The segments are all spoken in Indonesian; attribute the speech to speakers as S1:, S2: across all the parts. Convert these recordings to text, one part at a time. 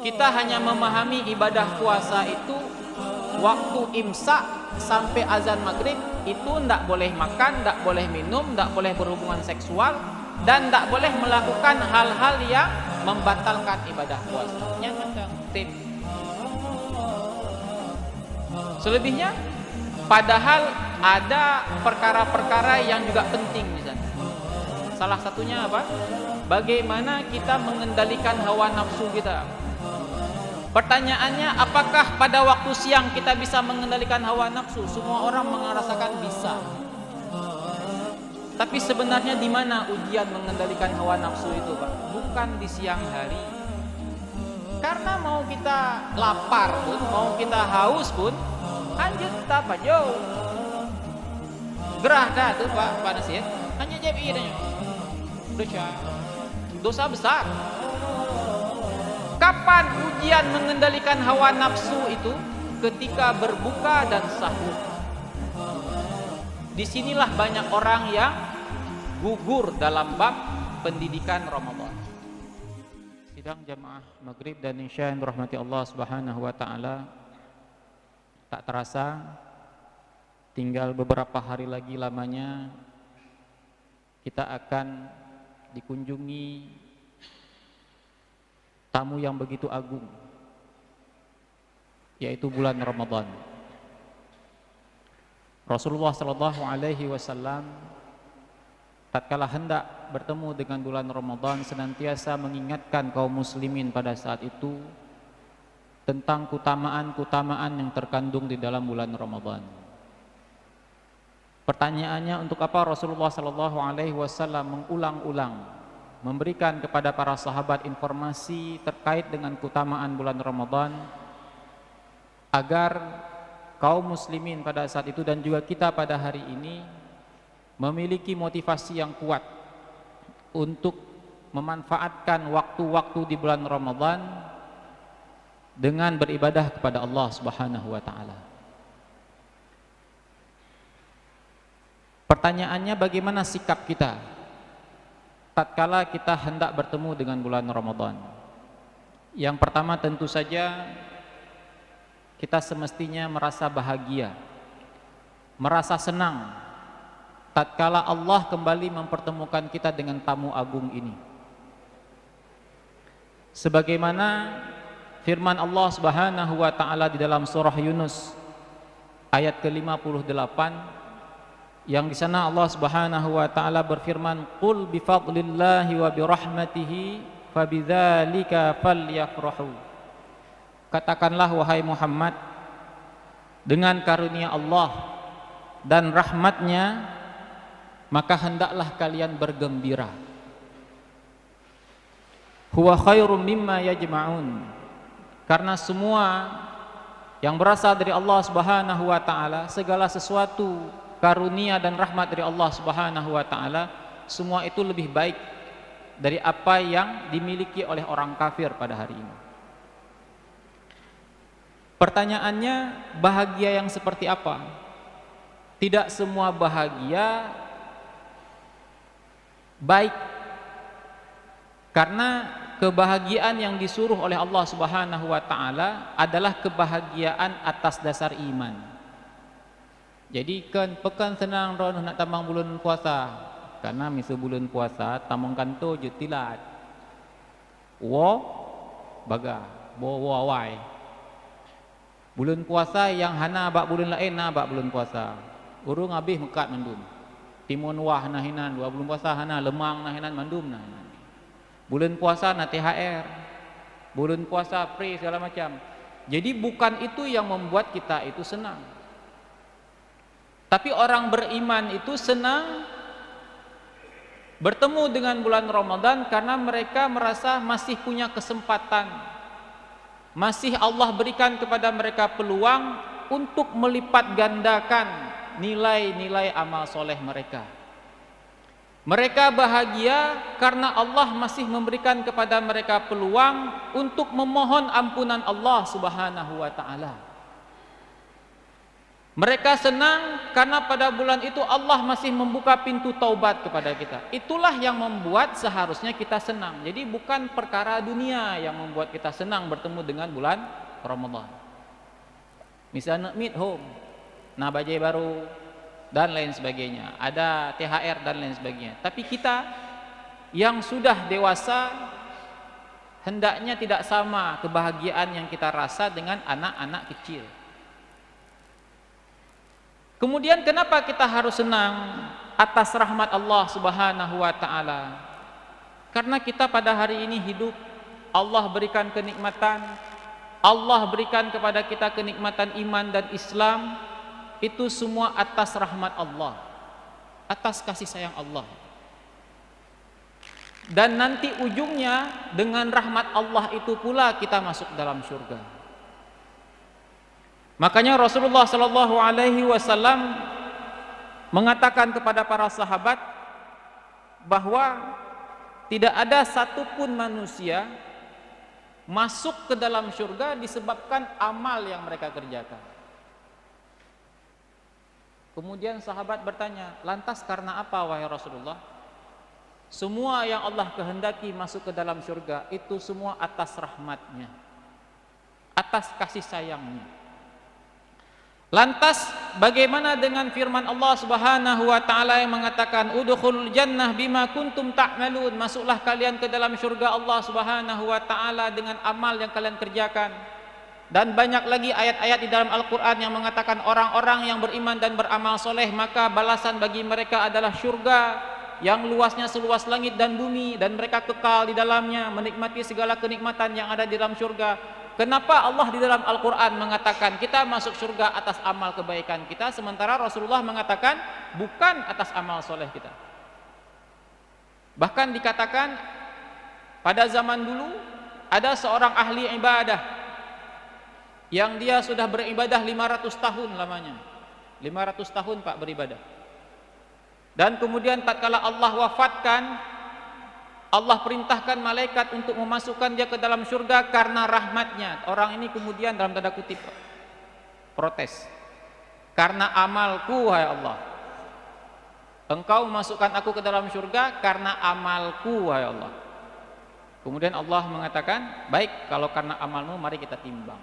S1: Kita hanya memahami ibadah puasa itu waktu imsak sampai azan maghrib itu ndak boleh makan, ndak boleh minum, ndak boleh berhubungan seksual, dan ndak boleh melakukan hal-hal yang membatalkan ibadah puasa. Selebihnya, padahal ada perkara-perkara yang juga penting misalnya. Salah satunya apa? Bagaimana kita mengendalikan hawa nafsu kita. Pertanyaannya, apakah pada waktu siang kita bisa mengendalikan hawa nafsu? Semua orang merasakan bisa. Tapi sebenarnya di mana ujian mengendalikan hawa nafsu itu, Pak? Bukan di siang hari. Karena mau kita lapar pun, mau kita haus pun, anjir kita apa jauh. Gerah dah tuh Pak Nasir. Hanya jadi idenya. Dosa besar. Kapan ujian mengendalikan hawa nafsu itu? Ketika berbuka dan sahur. Disinilah banyak orang yang gugur dalam bab pendidikan Ramadan. Sidang jamaah maghrib dan isya yang dirahmati Allah Subhanahu wa taala. Tak terasa tinggal beberapa hari lagi lamanya kita akan dikunjungi tamu yang begitu agung, yaitu bulan Ramadan. Rasulullah sallallahu alaihi wasallam tatkala hendak bertemu dengan bulan Ramadan senantiasa mengingatkan kaum muslimin pada saat itu tentang keutamaan-keutamaan yang terkandung di dalam bulan Ramadan. Pertanyaannya, untuk apa Rasulullah sallallahu alaihi wasallam mengulang-ulang memberikan kepada para sahabat informasi terkait dengan keutamaan bulan Ramadan agar kaum muslimin pada saat itu dan juga kita pada hari ini memiliki motivasi yang kuat untuk memanfaatkan waktu-waktu di bulan Ramadan dengan beribadah kepada Allah Subhanahu wa taala. Pertanyaannya, bagaimana sikap kita tatkala kita hendak bertemu dengan bulan Ramadan? Yang pertama, tentu saja kita semestinya merasa bahagia, merasa senang tatkala Allah kembali mempertemukan kita dengan tamu agung ini. Sebagaimana firman Allah Subhanahu wa taala di dalam surah Yunus ayat ke-58, yang di sana Allah Subhanahu wa taala berfirman, "Qul bi fadlillahi wa bi rahmatihi fabidzalika falyafrahu." Katakanlah wahai Muhammad, dengan karunia Allah dan rahmatnya maka hendaklah kalian bergembira. Huwa khairum mimma yajma'un. Karena semua yang berasal dari Allah Subhanahu wa taala, segala sesuatu karunia dan rahmat dari Allah Subhanahu wa taala, semua itu lebih baik dari apa yang dimiliki oleh orang kafir pada hari ini. Pertanyaannya, bahagia yang seperti apa? Tidak semua bahagia baik, karena kebahagiaan yang disuruh oleh Allah Subhanahu wa taala adalah kebahagiaan atas dasar iman. Jadi kan pekan senang roh nak tambang bulan puasa, karena misu bulan puasa tamang kanto jutilat. Wo baga, bo wawai. Bulan puasa yang hana bak bulan lain na bak bulan puasa. Urung habis mekat mandum. Timun wah nahinan, dua bulan puasa hana lemang nahinan mandum nahinan. Bulan puasa na THR. Bulan puasa free segala macam. Jadi bukan itu yang membuat kita itu senang. Tapi orang beriman itu senang bertemu dengan bulan Ramadan karena mereka merasa masih punya kesempatan, masih Allah berikan kepada mereka peluang untuk melipat gandakan nilai-nilai amal soleh mereka. Mereka bahagia karena Allah masih memberikan kepada mereka peluang untuk memohon ampunan Allah Subhanahu wa taala. Mereka senang karena pada bulan itu Allah masih membuka pintu taubat kepada kita. Itulah yang membuat seharusnya kita senang. Jadi bukan perkara dunia yang membuat kita senang bertemu dengan bulan Ramadan. Misalnya meet home, nah bajai baru dan lain sebagainya, ada THR dan lain sebagainya. Tapi kita yang sudah dewasa hendaknya tidak sama kebahagiaan yang kita rasa dengan anak-anak kecil. Kemudian kenapa kita harus senang atas rahmat Allah Subhanahu wa taala? Karena kita pada hari ini hidup, Allah berikan kenikmatan, Allah berikan kepada kita kenikmatan iman dan Islam, itu semua atas rahmat Allah, atas kasih sayang Allah. Dan nanti ujungnya dengan rahmat Allah itu pula kita masuk dalam surga. Makanya Rasulullah Shallallahu Alaihi Wasallam mengatakan kepada para sahabat bahwa tidak ada satupun manusia masuk ke dalam surga disebabkan amal yang mereka kerjakan. Kemudian sahabat bertanya, lantas karena apa wahai Rasulullah? Semua yang Allah kehendaki masuk ke dalam surga itu semua atas rahmatnya, atas kasih sayangnya. Lantas bagaimana dengan firman Allah Subhanahu wa taala yang mengatakan udkhulul jannah bima kuntum ta'malun, masuklah kalian ke dalam surga Allah Subhanahu wa taala dengan amal yang kalian kerjakan. Dan banyak lagi ayat-ayat di dalam Al-Qur'an yang mengatakan orang-orang yang beriman dan beramal soleh maka balasan bagi mereka adalah surga yang luasnya seluas langit dan bumi, dan mereka kekal di dalamnya menikmati segala kenikmatan yang ada di dalam surga. Kenapa Allah di dalam Al-Quran mengatakan kita masuk surga atas amal kebaikan kita, sementara Rasulullah mengatakan bukan atas amal soleh kita? Bahkan dikatakan pada zaman dulu ada seorang ahli ibadah yang dia sudah beribadah 500 tahun lamanya. 500 tahun Pak beribadah. Dan kemudian tatkala Allah wafatkan, Allah perintahkan malaikat untuk memasukkan dia ke dalam surga karena rahmatnya. Orang ini kemudian dalam tanda kutip protes. Karena amalku, wahai Allah, Engkau memasukkan aku ke dalam surga karena amalku, wahai Allah. Kemudian Allah mengatakan, baik, kalau karena amalmu mari kita timbang.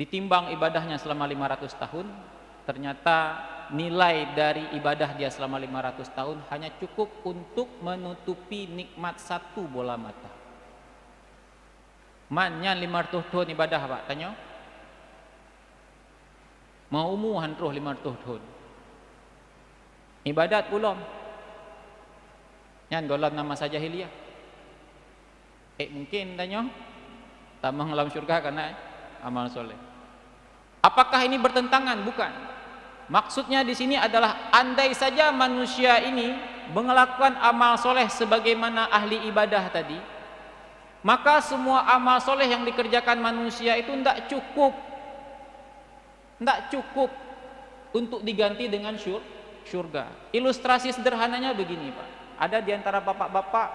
S1: Ditimbang ibadahnya selama 500 tahun, ternyata nilai dari ibadah dia selama 500 tahun hanya cukup untuk menutupi nikmat satu bola mata. Mannya 500 tahun ibadah Pak, tanya. Mau umuhan terus 500 tahun. Ibadat belum. Yang dalam nama saja jahiliyah. Mungkin tanya tambah dalam surga karena amal soleh. Apakah ini bertentangan? Bukan. Maksudnya di sini adalah andai saja manusia ini melakukan amal soleh sebagaimana ahli ibadah tadi, maka semua amal soleh yang dikerjakan manusia itu tidak cukup untuk diganti dengan surga. Ilustrasi sederhananya begini Pak, ada di antara bapak-bapak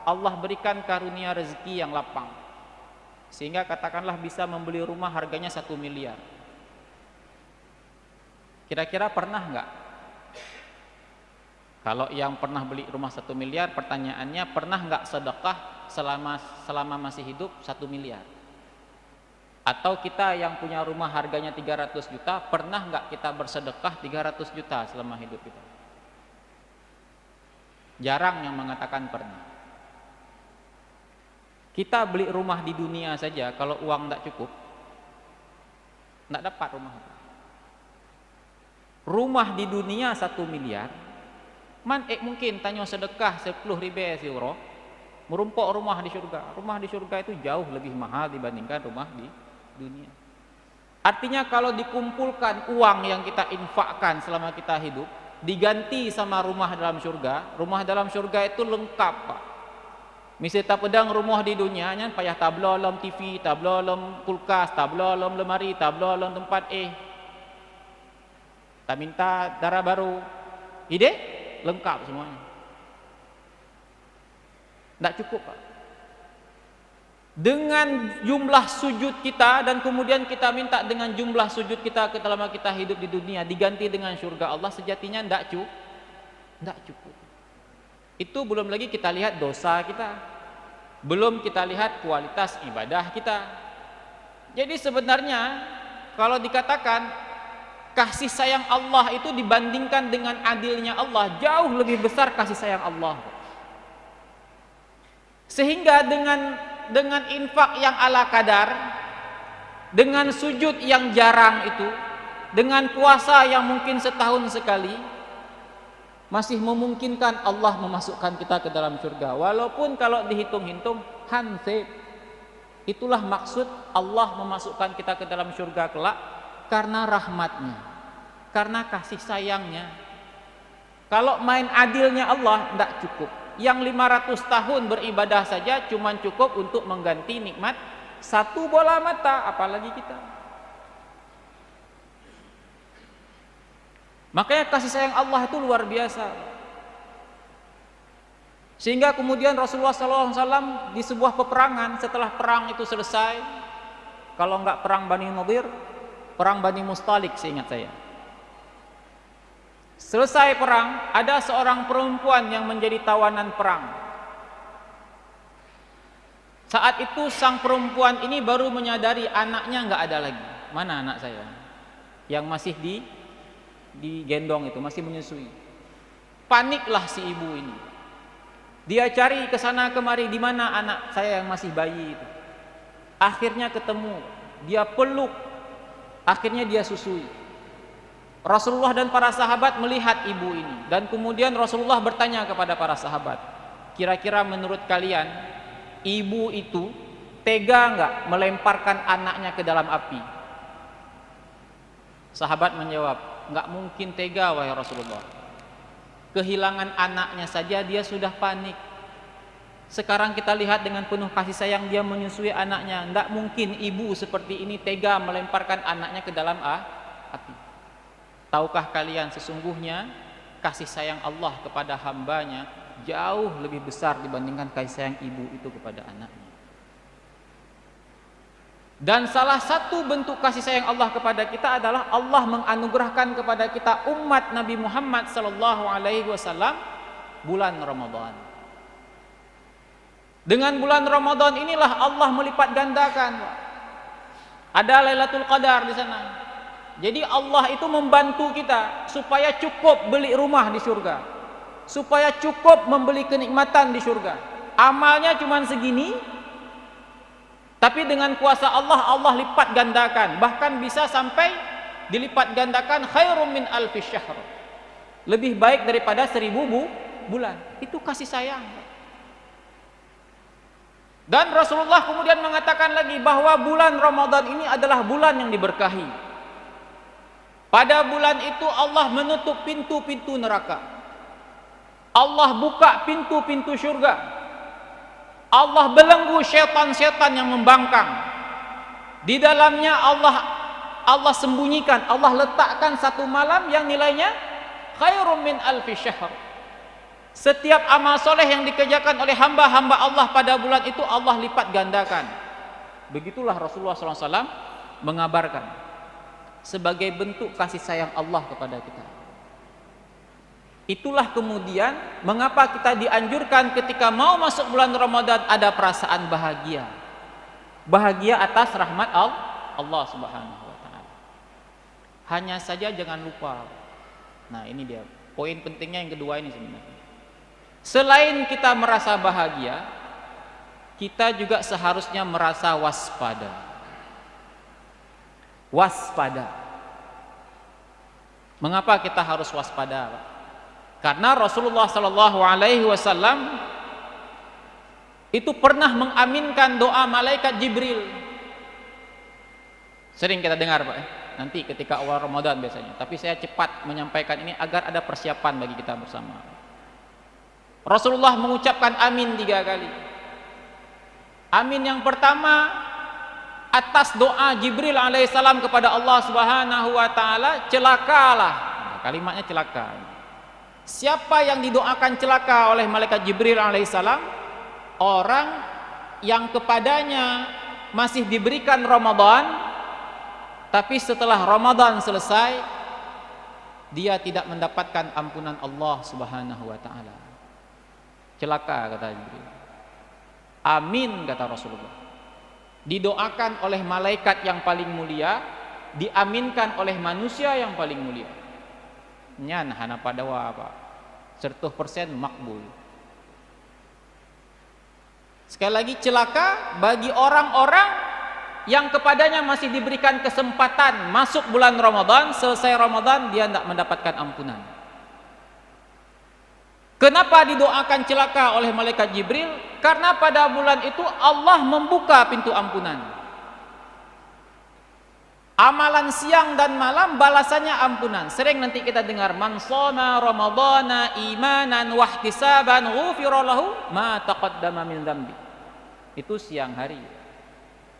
S1: Allah berikan karunia rezeki yang lapang, sehingga katakanlah bisa membeli rumah harganya 1 miliar. Kira-kira pernah enggak? Kalau yang pernah beli rumah 1 miliar, pertanyaannya pernah enggak sedekah selama masih hidup 1 miliar? Atau kita yang punya rumah harganya 300 juta, pernah enggak kita bersedekah 300 juta selama hidup kita? Jarang yang mengatakan pernah. Kita beli rumah di dunia saja, kalau uang enggak cukup, enggak dapat rumah itu. Rumah di dunia 1 miliar, mungkin tanya sedekah 10.000 euro, merumpok rumah di surga. Rumah di surga itu jauh lebih mahal dibandingkan rumah di dunia. Artinya kalau dikumpulkan uang yang kita infakkan selama kita hidup, diganti sama rumah dalam surga itu lengkap Pak. Misal tak pedang rumah di dunia, payah tablo lom TV, tablo lom kulkas, tablo lom lemari, tablo lom tempat tak minta darah baru, ide lengkap semuanya. Tidak cukup Pak. dengan jumlah sujud kita, dan kemudian kita minta dengan jumlah sujud kita selama kita hidup di dunia diganti dengan surga Allah, sejatinya tidak cukup. Itu belum lagi kita lihat dosa kita, belum kita lihat kualitas ibadah kita. Jadi sebenarnya kalau dikatakan kasih sayang Allah itu dibandingkan dengan adilnya Allah, jauh lebih besar kasih sayang Allah. Sehingga dengan infak yang ala kadar, dengan sujud yang jarang itu, dengan puasa yang mungkin setahun sekali, masih memungkinkan Allah memasukkan kita ke dalam surga. Walaupun kalau dihitung-hitung hansip. Itulah maksud Allah memasukkan kita ke dalam surga kelak, karena rahmatnya, karena kasih sayangnya. Kalau main adilnya Allah tidak cukup. Yang 500 tahun beribadah saja cuma cukup untuk mengganti nikmat satu bola mata, apalagi kita. Makanya kasih sayang Allah itu luar biasa. Sehingga kemudian Rasulullah SAW di sebuah peperangan, setelah perang itu selesai, kalau enggak perang Bani Nadir, perang Bani Mustalik seingat saya. Selesai perang, ada seorang perempuan yang menjadi tawanan perang. Saat itu sang perempuan ini baru menyadari anaknya enggak ada lagi. Mana anak saya? Yang masih digendong itu, masih menyusui. Paniklah si ibu ini. Dia cari ke sana kemari, di mana anak saya yang masih bayi itu. Akhirnya ketemu, dia peluk, akhirnya dia susui. Rasulullah dan para sahabat melihat ibu ini, dan kemudian Rasulullah bertanya kepada para sahabat, kira-kira menurut kalian ibu itu tega enggak melemparkan anaknya ke dalam api? Sahabat menjawab, enggak mungkin tega wahai Rasulullah. Kehilangan anaknya saja dia sudah panik. Sekarang kita lihat dengan penuh kasih sayang dia menyusui anaknya. Tidak mungkin ibu seperti ini tega melemparkan anaknya ke dalam api. Tahukah kalian sesungguhnya kasih sayang Allah kepada hambanya jauh lebih besar dibandingkan kasih sayang ibu itu kepada anaknya. Dan salah satu bentuk kasih sayang Allah kepada kita adalah Allah menganugerahkan kepada kita umat Nabi Muhammad SAW bulan Ramadan. Dengan bulan Ramadan inilah Allah melipat gandakan. Ada Lailatul Qadar di sana. Jadi Allah itu membantu kita supaya cukup beli rumah di surga, supaya cukup membeli kenikmatan di surga. Amalnya cuma segini, tapi dengan kuasa Allah, Allah lipat gandakan. Bahkan bisa sampai dilipat gandakan khairum min alfi syahr. Lebih baik daripada 1000 bulan. Itu kasih sayang. Dan Rasulullah kemudian mengatakan lagi bahwa bulan Ramadan ini adalah bulan yang diberkahi. Pada bulan itu Allah menutup pintu-pintu neraka. Allah buka pintu-pintu surga. Allah belenggu syaitan-syaitan yang membangkang. Di dalamnya Allah sembunyikan, Allah letakkan satu malam yang nilainya khairum min alfi syahr. Setiap amal soleh yang dikerjakan oleh hamba-hamba Allah pada bulan itu Allah lipat gandakan. Begitulah Rasulullah SAW mengabarkan sebagai bentuk kasih sayang Allah kepada kita. Itulah kemudian mengapa kita dianjurkan ketika mau masuk bulan Ramadan ada perasaan bahagia. Bahagia atas rahmat Allah Subhanahu wa taala. Hanya saja jangan lupa. Nah, ini dia poin pentingnya yang kedua ini sebenarnya. Selain kita merasa bahagia, kita juga seharusnya merasa waspada. Waspada. Mengapa kita harus waspada, Pak? Karena Rasulullah SAW itu pernah mengaminkan doa malaikat Jibril. Sering kita dengar, Pak, nanti ketika awal Ramadan biasanya. Tapi saya cepat menyampaikan ini agar ada persiapan bagi kita bersama. Rasulullah mengucapkan amin 3 kali. Amin yang pertama atas doa Jibril alaihissalam kepada Allah Subhanahu wa taala, celakalah. Nah, kalimatnya celaka. Siapa yang didoakan celaka oleh malaikat Jibril alaihissalam? Orang yang kepadanya masih diberikan Ramadan, tapi setelah Ramadan selesai dia tidak mendapatkan ampunan Allah Subhanahu wa taala. Celaka, kata Jibril. Amin, kata Rasulullah. Didoakan oleh malaikat yang paling mulia, diaminkan oleh manusia yang paling mulia. Nyan hana padawa apa? 100% makbul. Sekali lagi, celaka bagi orang-orang yang kepadanya masih diberikan kesempatan masuk bulan Ramadan, selesai Ramadan dia tidak mendapatkan ampunan. Kenapa didoakan celaka oleh malaikat Jibril? Karena pada bulan itu Allah membuka pintu ampunan. Amalan siang dan malam balasannya ampunan. Sering nanti kita dengar, man shoma ramadhana imanan wahtisaban ghufira lahu ma taqaddama min dzambi. Itu siang hari.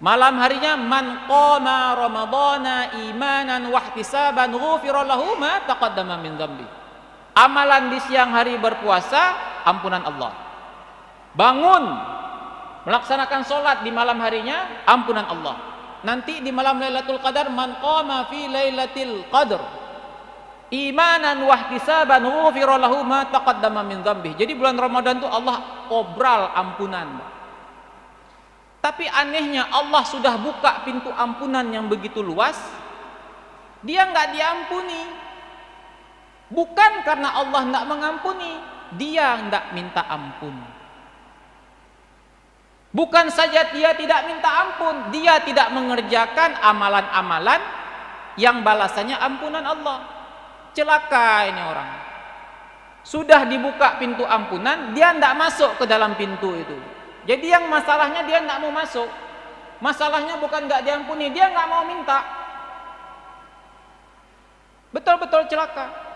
S1: Malam harinya, man qama ramadhana imanan wahtisaban ghufira lahu ma taqaddama min dzambi. Amalan di siang hari berpuasa, ampunan Allah. Bangun melaksanakan sholat di malam harinya, ampunan Allah. Nanti di malam Lailatul Qadar, man qama fi Lailatul Qadr imanan wahtisaban ghufira lahu ma taqaddama min dzambi. Jadi bulan Ramadan itu Allah obral ampunan. Tapi anehnya Allah sudah buka pintu ampunan yang begitu luas, dia nggak diampuni. Bukan karena Allah nggak mengampuni, dia nggak minta ampun. Bukan saja dia tidak minta ampun, dia tidak mengerjakan amalan-amalan yang balasannya ampunan Allah. Celaka ini orang. Sudah dibuka pintu ampunan, dia nggak masuk ke dalam pintu itu. Jadi yang masalahnya dia nggak mau masuk. Masalahnya bukan nggak diampuni, dia nggak mau minta. Betul-betul celaka.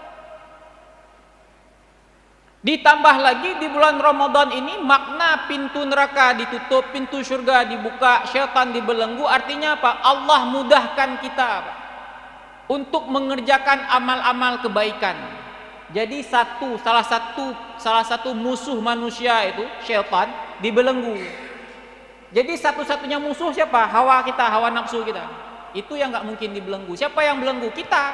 S1: Ditambah lagi di bulan Ramadan ini makna pintu neraka ditutup, pintu surga dibuka, syaitan dibelenggu. Artinya apa? Allah mudahkan kita untuk mengerjakan amal-amal kebaikan. Jadi salah satu musuh manusia itu syaitan dibelenggu. Jadi satu-satunya musuh siapa? Hawa kita, hawa nafsu kita. Itu yang nggak mungkin dibelenggu. Siapa yang belenggu? Kita.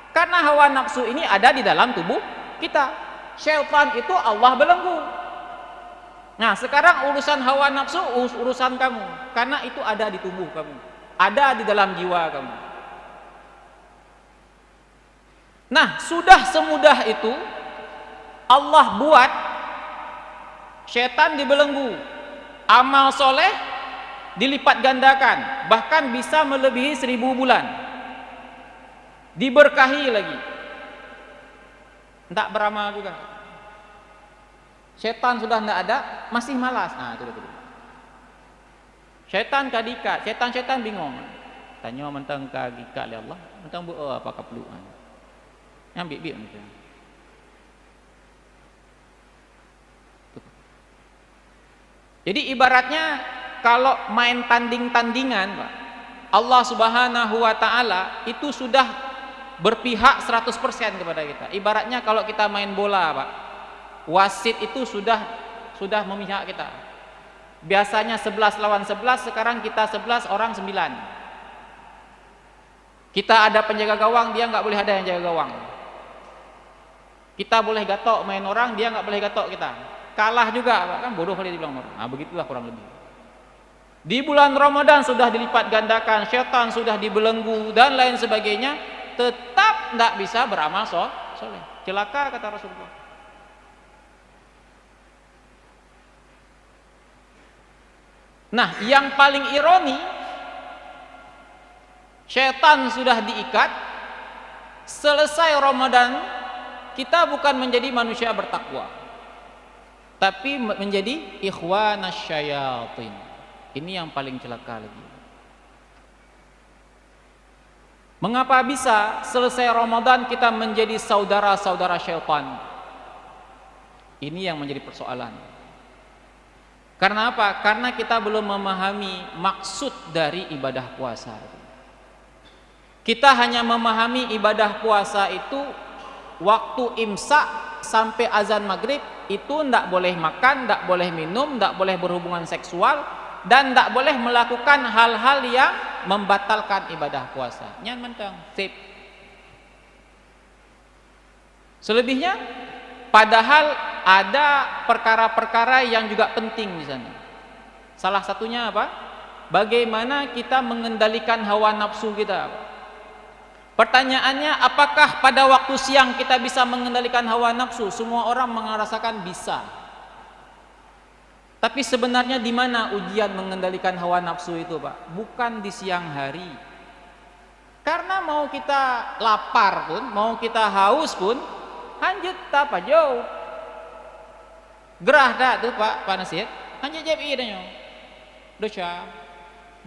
S1: Karena hawa nafsu ini ada di dalam tubuh kita. Syaitan itu Allah belenggu. Nah, sekarang urusan hawa nafsu urusan kamu, karena itu ada di tubuh kamu, ada di dalam jiwa kamu. Nah, sudah semudah itu Allah buat syaitan dibelenggu, amal soleh dilipat gandakan, bahkan bisa melebihi 1000 bulan, diberkahi lagi. Tidak beramal juga. Syaitan sudah tidak ada, masih malas. Nah, itu. Syaitan kadika, syaitan bingung. Tanya mentang kadika oleh Allah, mentang bu apa kapluan. Ambil macam. Jadi ibaratnya kalau main tanding-tandingan, Pak, Allah Subhanahu wa taala itu sudah berpihak 100% kepada kita. Ibaratnya kalau kita main bola, Pak, wasit itu sudah memihak kita. Biasanya 11 lawan 11, sekarang kita 11 orang 9. Kita ada penjaga gawang, dia nggak boleh ada yang jaga gawang. Kita boleh gatok main orang, dia nggak boleh gatok kita. Kalah juga, Pak, kan bodoh kali dibilang orang. Nah, begitulah kurang lebih. Di bulan Ramadan sudah dilipat gandakan, syaitan sudah dibelenggu dan lain sebagainya, tetap tidak bisa beramal soleh. Celaka, kata Rasulullah. Nah, yang paling ironi, syaitan sudah diikat, selesai Ramadan kita bukan menjadi manusia bertakwa, tapi menjadi ikhwanas syayatin. Ini yang paling celaka lagi. Mengapa bisa selesai Ramadan kita menjadi saudara-saudara syaitan? Ini yang menjadi persoalan. Karena apa? Karena kita belum memahami maksud dari ibadah puasa. Kita hanya memahami ibadah puasa itu waktu imsak sampai azan maghrib itu tidak boleh makan, tidak boleh minum, tidak boleh berhubungan seksual, dan tidak boleh melakukan hal-hal yang membatalkan ibadah puasa. Nyan mentang, sip. Selebihnya, padahal ada perkara-perkara yang juga penting di sana. Salah satunya apa? Bagaimana kita mengendalikan hawa nafsu kita. Pertanyaannya, apakah pada waktu siang kita bisa mengendalikan hawa nafsu? Semua orang merasakan bisa. Tapi sebenarnya di mana ujian mengendalikan hawa nafsu itu, Pak? Bukan di siang hari. Karena mau kita lapar pun, mau kita haus pun, hanjut apa jauh. Gerah dah tu Pak Nasir. Hanjut JPI dah.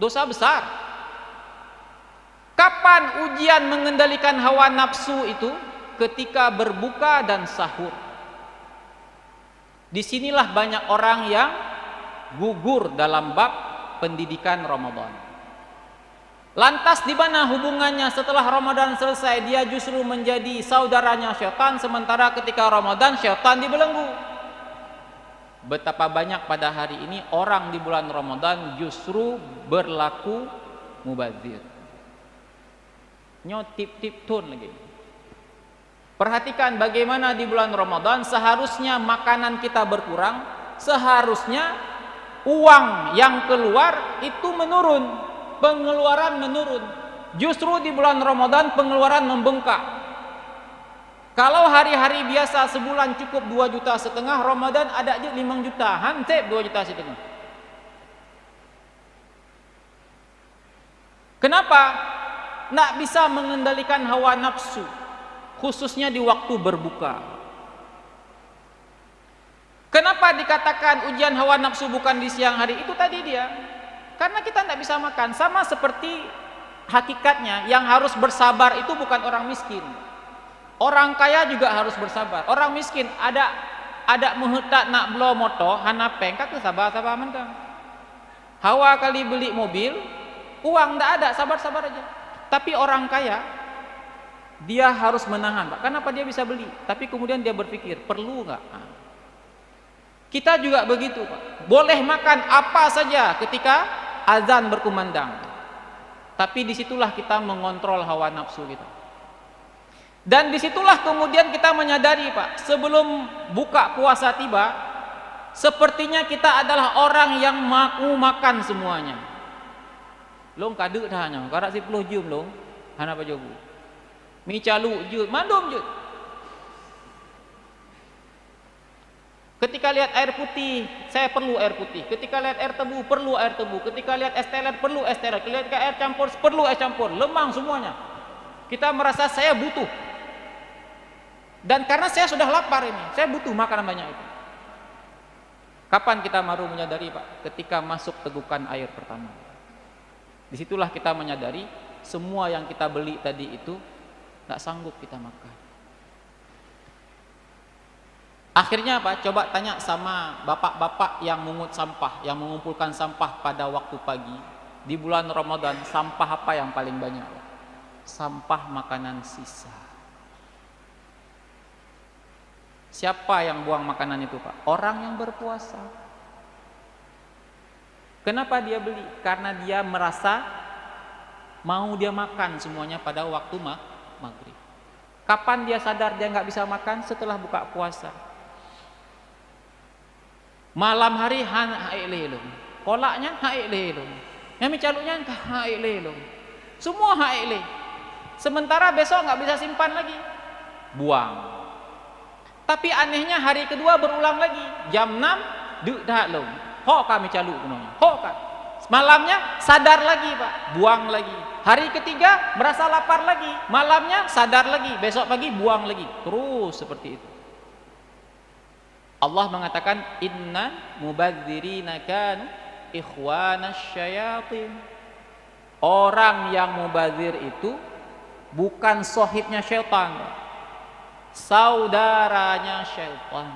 S1: Dosa besar. Kapan ujian mengendalikan hawa nafsu itu? Ketika berbuka dan sahur. Disinilah banyak orang yang gugur dalam bab pendidikan Ramadan. Lantas di mana hubungannya setelah Ramadan selesai? Dia justru menjadi saudaranya syaitan, sementara ketika Ramadan syaitan dibelenggu. Betapa banyak pada hari ini orang di bulan Ramadan justru berlaku mubazir. Nyotip-tip tun lagi. Perhatikan bagaimana di bulan Ramadan seharusnya makanan kita berkurang, seharusnya uang yang keluar itu menurun, pengeluaran menurun. Justru di bulan Ramadan pengeluaran membengkak. Kalau hari-hari biasa sebulan cukup 2,5 juta, Ramadan ada aja 5 juta, hansip 2,5 juta. Kenapa? Nak bisa mengendalikan hawa nafsu, khususnya di waktu berbuka. Kenapa dikatakan ujian hawa nafsu bukan di siang hari? Itu tadi dia. Karena kita tidak bisa makan. Sama seperti hakikatnya, yang harus bersabar itu bukan orang miskin. Orang kaya juga harus bersabar. Orang miskin ada muhtak nak belo motor, hanapeng, kak sabar-sabar mentang. Hawa kali beli mobil, uang tidak ada, sabar-sabar aja. Tapi orang kaya, dia harus menahan, Pak. Kenapa dia bisa beli? Tapi kemudian dia berpikir, perlu nggak? Kita juga begitu, Pak. Boleh makan apa saja ketika azan berkumandang. Tapi disitulah kita mengontrol hawa nafsu kita. Dan disitulah kemudian kita menyadari, Pak, sebelum buka puasa tiba, sepertinya kita adalah orang yang mau makan semuanya. Long kadek dah hanya, karak 10 jam long, hana apa jogu. Mi calu jut, mandum jut. Ketika lihat air putih, saya perlu air putih. Ketika lihat air tebu, perlu air tebu. Ketika lihat es teler, perlu es teler. Ketika lihat air campur, perlu air campur. Lemang semuanya. Kita merasa saya butuh. Dan karena saya sudah lapar ini, saya butuh makanan banyak itu. Kapan kita baru menyadari, Pak? Ketika masuk tegukan air pertama. Disitulah kita menyadari semua yang kita beli tadi itu tak sanggup kita makan. Akhirnya apa? Coba tanya sama bapak-bapak yang mengut sampah, yang mengumpulkan sampah pada waktu pagi. Di bulan Ramadan, sampah apa yang paling banyak? Sampah makanan sisa. Siapa yang buang makanan itu, Pak? Orang yang berpuasa. Kenapa dia beli? Karena dia merasa mau dia makan semuanya pada waktu maghrib. Kapan dia sadar dia nggak bisa makan? Setelah buka puasa. Malam hari haik lelong, kolaknya haik lelong, yang caluknya haik lelong, semua haik le. Sementara besok nggak bisa simpan lagi, buang. Tapi anehnya hari kedua berulang lagi, jam 6 duk dah long. Hok kami caluk gunanya, hok kan. Malamnya sadar lagi, Pak, buang lagi. Hari ketiga merasa lapar lagi, malamnya sadar lagi, besok pagi buang lagi, terus seperti itu. Allah mengatakan inna mubadzirina kanu ikhwanasy syayatin. Orang yang mubadzir itu bukan sohibnya syaitan, saudaranya syaitan.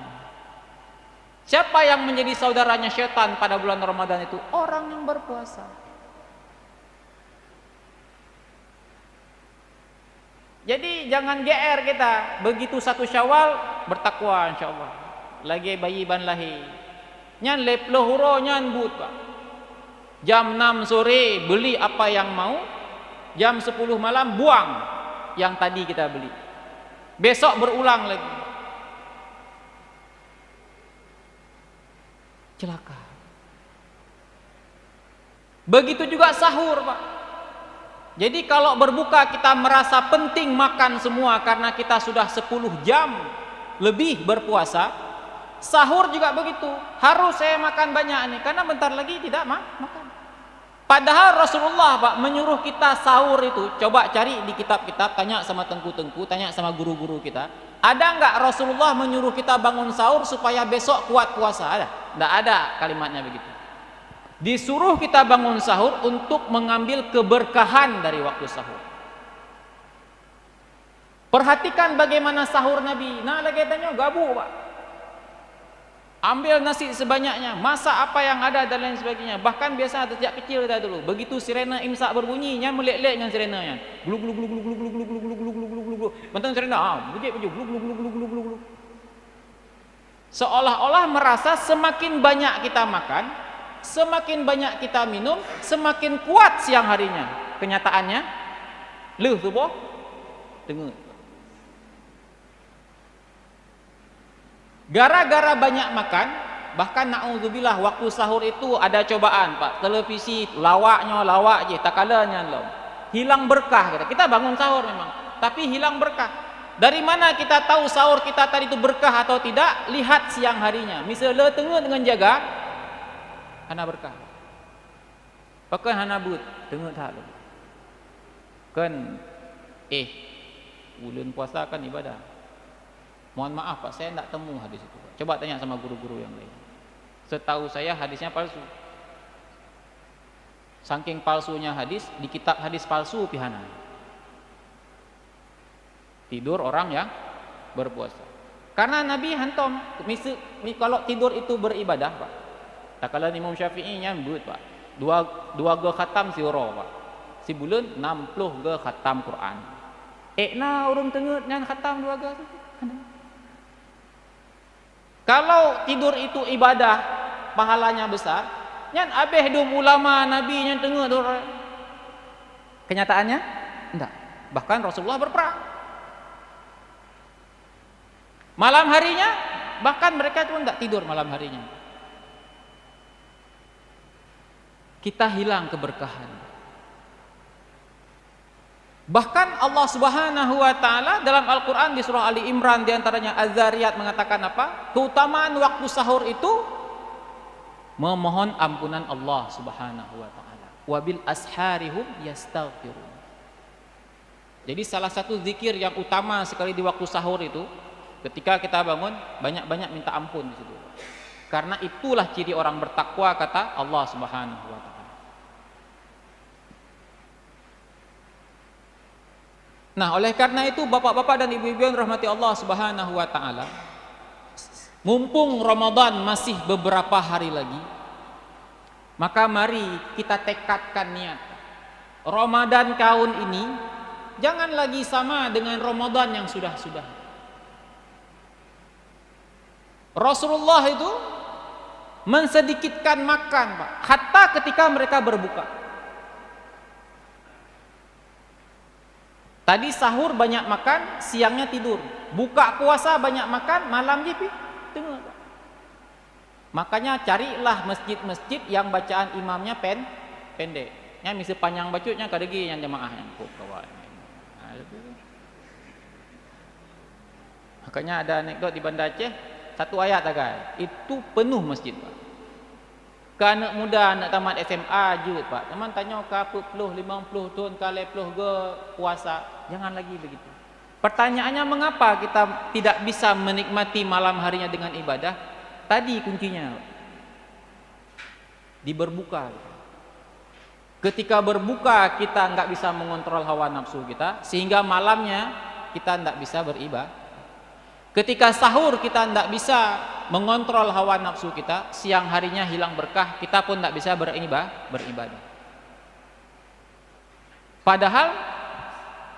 S1: Siapa yang menjadi saudaranya syaitan pada bulan Ramadan itu? Orang yang berpuasa. Jadi jangan GR kita, begitu 1 Syawal bertakwa insya-Allah. Lagi bayi ban lahir. Nyan leploh huro nyan but Pak. Jam 6 sore beli apa yang mau, jam 10 malam buang yang tadi kita beli. Besok berulang lagi. Celaka. Begitu juga sahur Pak. Jadi kalau berbuka kita merasa penting makan semua karena kita sudah 10 jam lebih berpuasa, sahur juga begitu. Harus saya makan banyak nih karena bentar lagi tidak makan. Padahal Rasulullah Pak menyuruh kita sahur itu, coba cari di kitab-kitab, tanya sama tengku-tengku, tanya sama guru-guru kita. Ada enggak Rasulullah menyuruh kita bangun sahur supaya besok kuat puasa? Ada? Enggak ada kalimatnya begitu. Disuruh kita bangun sahur untuk mengambil keberkahan dari waktu sahur. Perhatikan bagaimana sahur Nabi. Nah lagi tanya gabu Pak. Ambil nasi sebanyaknya, masak apa yang ada dan lain sebagainya. Bahkan biasa sejak kecil kita dulu. Begitu sirena imsak berbunyi, nya melek-lek dengan sirenanya. Gluk gluk gluk gluk gluk gluk gluk gluk gluk gluk gluk gluk gluk. Bentang sirena, bujik gluk gluk gluk gluk gluk gluk gluk. Seolah-olah merasa semakin banyak kita makan, semakin banyak kita minum, semakin kuat siang harinya. Kenyataannya, leuh tubuh dengar. Gara-gara banyak makan, bahkan na'udzubillah waktu sahur itu ada cobaan Pak. Televisi lawaknya lawak je, tak kalanya lom. Hilang berkah kita. Kita bangun sahur memang, tapi hilang berkah. Dari mana kita tahu sahur kita tadi itu berkah atau tidak? Lihat siang harinya. Misalnya tengah dengan jaga hana berkah. Pakai hana but, dengar tak lu. Kan bulan puasa kan ibadah. Mohon maaf Pak, saya tidak temu hadis itu Pak. Coba tanya sama guru-guru yang lain. Setahu saya hadisnya palsu. Saking palsunya hadis, di kitab hadis palsu pihana. Tidur orang yang berpuasa. Karena Nabi hantom, kalau tidur itu beribadah Pak. Tak kala Imam Syafi'i nyambut Pak. Dua ge khatam si ro Pak. Si bulan 60 ge khatam Quran. Ekna urang tengut nyan khatam 2 ge. Kalau tidur itu ibadah, pahalanya besar, nyan abeh dum ulama Nabi nyan tengah dur. Kenyataannya enggak. Bahkan Rasulullah berperang. Malam harinya bahkan mereka pun enggak tidur malam harinya. Kita hilang keberkahan. Bahkan Allah Subhanahu wa taala dalam Al-Qur'an di surah Ali Imran di antaranya Az-Zariyat mengatakan apa? Keutamaan waktu sahur itu memohon ampunan Allah Subhanahu wa taala. Wabil asharihum yastaghfirun. Jadi salah satu zikir yang utama sekali di waktu sahur itu ketika kita bangun banyak-banyak minta ampun di situ. Karena itulah ciri orang bertakwa kata Allah Subhanahu wa taala. Nah, oleh karena itu bapak-bapak dan ibu-ibu yang rahmati Allah Subhanahu wa taala, mumpung Ramadan masih beberapa hari lagi, maka mari kita tekadkan niat. Ramadan tahun ini jangan lagi sama dengan Ramadan yang sudah-sudah. Rasulullah itu mensedikitkan makan, Pak, hatta ketika mereka berbuka. Tadi sahur banyak makan, siangnya tidur. Buka puasa banyak makan, malam jipi tengah. Makanya carilah masjid-masjid yang bacaan imamnya pendek. Nya misi panjang bacutnya kadegi yang jemaah yang kawan. Makanya ada anekdot di Banda Aceh, satu ayat agak. Itu penuh masjid, Pak. Ke anak muda nak tamat SMA jut Pak. Teman tanya ke apa puluh 50 tahun kali puluh ke puasa. Jangan lagi begitu. Pertanyaannya mengapa kita tidak bisa menikmati malam harinya dengan ibadah? Tadi kuncinya di berbuka. Ketika berbuka kita enggak bisa mengontrol hawa nafsu kita, sehingga malamnya kita enggak bisa beribadah. Ketika sahur kita tidak bisa mengontrol hawa nafsu kita, siang harinya hilang berkah, kita pun tidak bisa beribadah. Padahal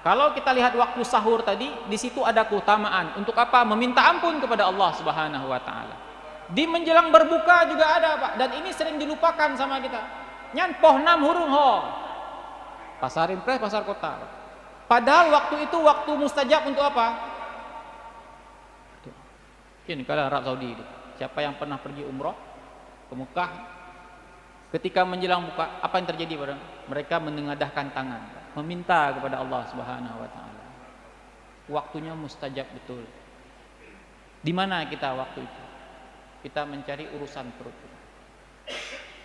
S1: Kalau kita lihat waktu sahur tadi, di situ ada keutamaan. Untuk apa? Meminta ampun kepada Allah Subhanahu wa taala. Di menjelang berbuka juga ada, Pak. Dan ini sering dilupakan sama kita. Nyan poh 6 hurung ho. Pasar impres, pasar kota. Padahal waktu itu waktu mustajab untuk apa? Ini kalau Arab Saudi itu. Siapa yang pernah pergi umrah ke Mekah, ketika menjelang buka, apa yang terjadi pada mereka? Menengadahkan tangan, meminta kepada Allah Subhanahu wa taala. Waktunya mustajab betul. Di mana kita waktu itu? Kita mencari urusan perut.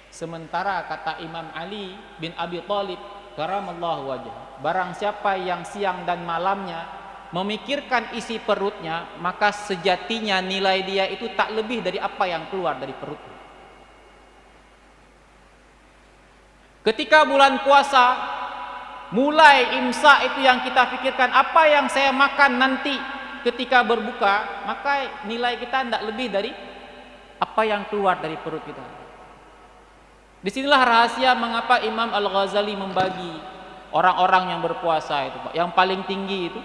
S1: Sementara kata Imam Ali bin Abi Thalib karamallahu wajhah, barang siapa yang siang dan malamnya memikirkan isi perutnya, maka sejatinya nilai dia itu tak lebih dari apa yang keluar dari perutnya. Ketika bulan puasa mulai imsak, itu yang kita pikirkan, apa yang saya makan nanti ketika berbuka, maka nilai kita tidak lebih dari apa yang keluar dari perut kita. Disinilah rahasia mengapa Imam Al-Ghazali membagi orang-orang yang berpuasa itu, Pak. Yang paling tinggi itu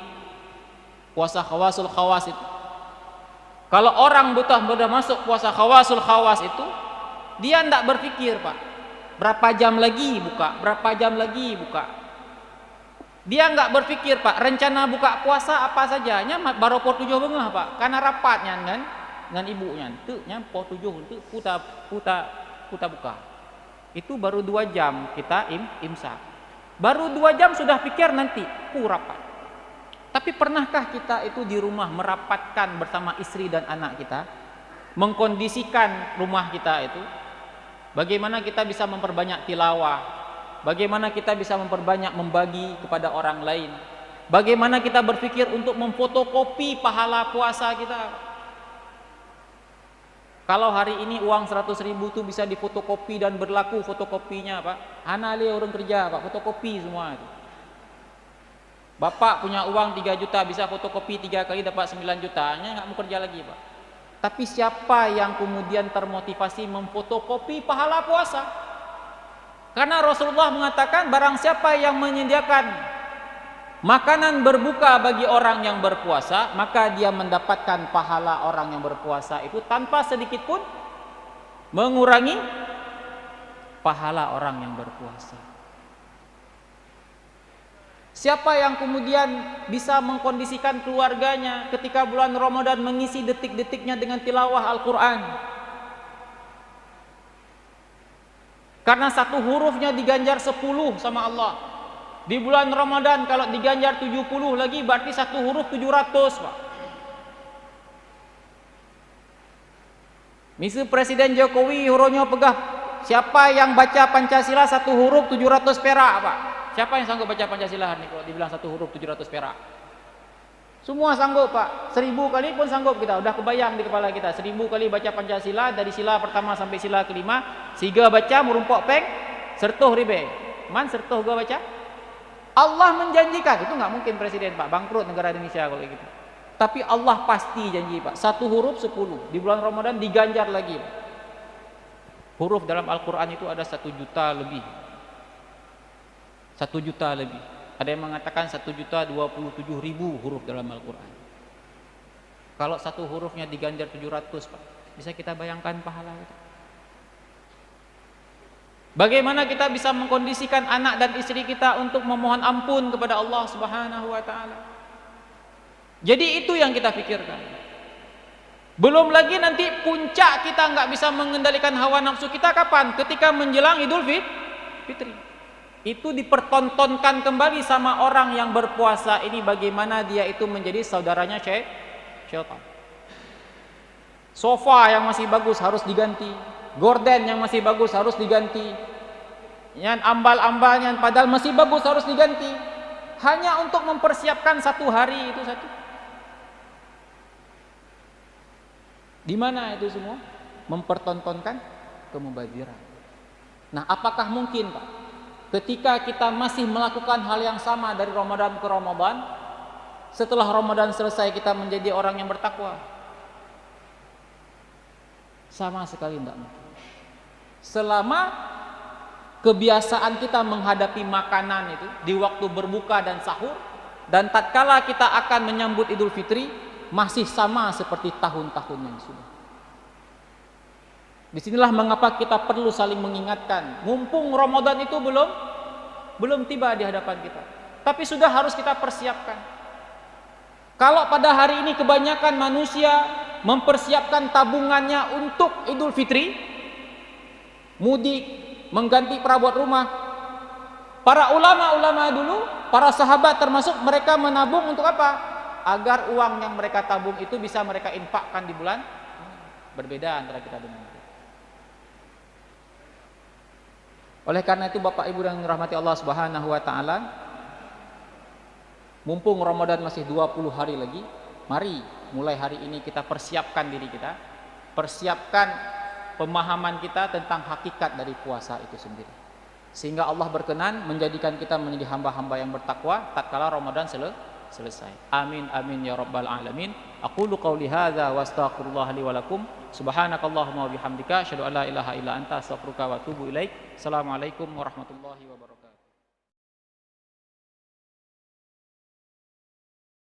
S1: puasa khawasul khawas itu. Kalau orang sudah masuk puasa khawasul khawas itu, dia tidak berpikir, Pak, berapa jam lagi buka, berapa jam lagi buka. Dia enggak berpikir, Pak, rencana buka puasa apa saja. Nya baru po 7 bengah, Pak. Karena rapatnya kan dengan ibunya. Tu nya po 7 tu puta buka. Itu baru 2 jam kita imsak. Baru 2 jam sudah pikir nanti rapat. Tapi pernahkah kita itu di rumah merapatkan bersama istri dan anak kita, mengkondisikan rumah kita itu? Bagaimana kita bisa memperbanyak tilawah? Bagaimana kita bisa memperbanyak membagi kepada orang lain? Bagaimana kita berpikir untuk memfotokopi pahala puasa kita? Kalau hari ini uang 100.000 itu bisa difotokopi dan berlaku fotokopinya, Pak. Ana lihat orang kerja, Pak, fotokopi semua itu. Bapak punya uang 3 juta, bisa fotokopi 3 kali dapat 9 juta, nya nggak mau kerja lagi, Pak. Tapi siapa yang kemudian termotivasi memfotokopi pahala puasa? Karena Rasulullah mengatakan, barang siapa yang menyediakan makanan berbuka bagi orang yang berpuasa, maka dia mendapatkan pahala orang yang berpuasa itu tanpa sedikit pun mengurangi pahala orang yang berpuasa. Siapa yang kemudian bisa mengkondisikan keluarganya ketika bulan Ramadan mengisi detik-detiknya dengan tilawah Al-Quran? Karena satu hurufnya diganjar 10 sama Allah. Di bulan Ramadan kalau diganjar 70 lagi, berarti satu huruf 700, Pak. Misal Presiden Jokowi hurufnya pegah, siapa yang baca Pancasila satu huruf 700 perak, Pak. Siapa yang sanggup baca Pancasila nih kalau dibilang satu huruf 700 perak? Semua sanggup, Pak. 1000 kali pun sanggup kita. Udah kebayang di kepala kita. 1000 kali baca Pancasila dari sila pertama sampai sila kelima. Siga baca merumpok peng, sertuh ribe. Man sertuh gua baca? Allah menjanjikan, itu nggak mungkin presiden, Pak, bangkrut negara Indonesia kalau gitu. Tapi Allah pasti janji, Pak, satu huruf 10 di bulan Ramadan diganjar lagi, Pak. Huruf dalam Al-Quran itu ada 1 juta lebih. 1 juta lebih. Ada yang mengatakan 1.027.000 huruf dalam Al-Quran. Kalau satu hurufnya diganjar 700, Pak, bisa kita bayangkan pahala itu. Bagaimana kita bisa mengkondisikan anak dan istri kita untuk memohon ampun kepada Allah Subhanahu wa taala? Jadi itu yang kita pikirkan. Belum lagi nanti puncak kita nggak bisa mengendalikan hawa nafsu kita kapan? Ketika menjelang Idul Fitri. Itu dipertontonkan kembali sama orang yang berpuasa ini, bagaimana dia itu menjadi saudaranya syaitan. Sofa yang masih bagus harus diganti. Gorden yang masih bagus harus diganti. Yang ambal-ambalnya padahal masih bagus harus diganti. Hanya untuk mempersiapkan satu hari itu satu. Di mana itu semua? Mempertontonkan kemubaziran. Nah, apakah mungkin, Pak, ketika kita masih melakukan hal yang sama dari Ramadan ke Ramadan, setelah Ramadan selesai kita menjadi orang yang bertakwa? Sama sekali tidak mungkin. Selama kebiasaan kita menghadapi makanan itu di waktu berbuka dan sahur Dan tatkala kita akan menyambut Idul Fitri masih sama seperti tahun-tahun yang sudah. Disinilah mengapa kita perlu saling mengingatkan. Mumpung Ramadan itu belum tiba di hadapan kita, tapi sudah harus kita persiapkan. Kalau pada hari ini kebanyakan manusia mempersiapkan tabungannya untuk Idul Fitri, mudik, mengganti perabot rumah. Para ulama-ulama dulu, para sahabat termasuk, mereka menabung untuk apa? Agar uang yang mereka tabung itu bisa mereka infakkan di bulan. Berbeda antara kita dengan mereka. Oleh karena itu Bapak Ibu yang dirahmati Allah Subhanahu wa taala, mumpung Ramadan masih 20 hari lagi, mari mulai hari ini kita persiapkan diri kita, persiapkan pemahaman kita tentang hakikat dari puasa itu sendiri, sehingga Allah berkenan menjadikan kita menjadi hamba-hamba yang bertakwa tatkala Ramadan selesai. Amin amin ya rabbal alamin. Aqulu qauli hadza wa astaghfirullah li wa lakum. Subhanakallahumma wa bihamdika asyhadu an la ilaha illa anta astaghfiruka wa atubu ilaik. Assalamualaikum warahmatullahi wabarakatuh.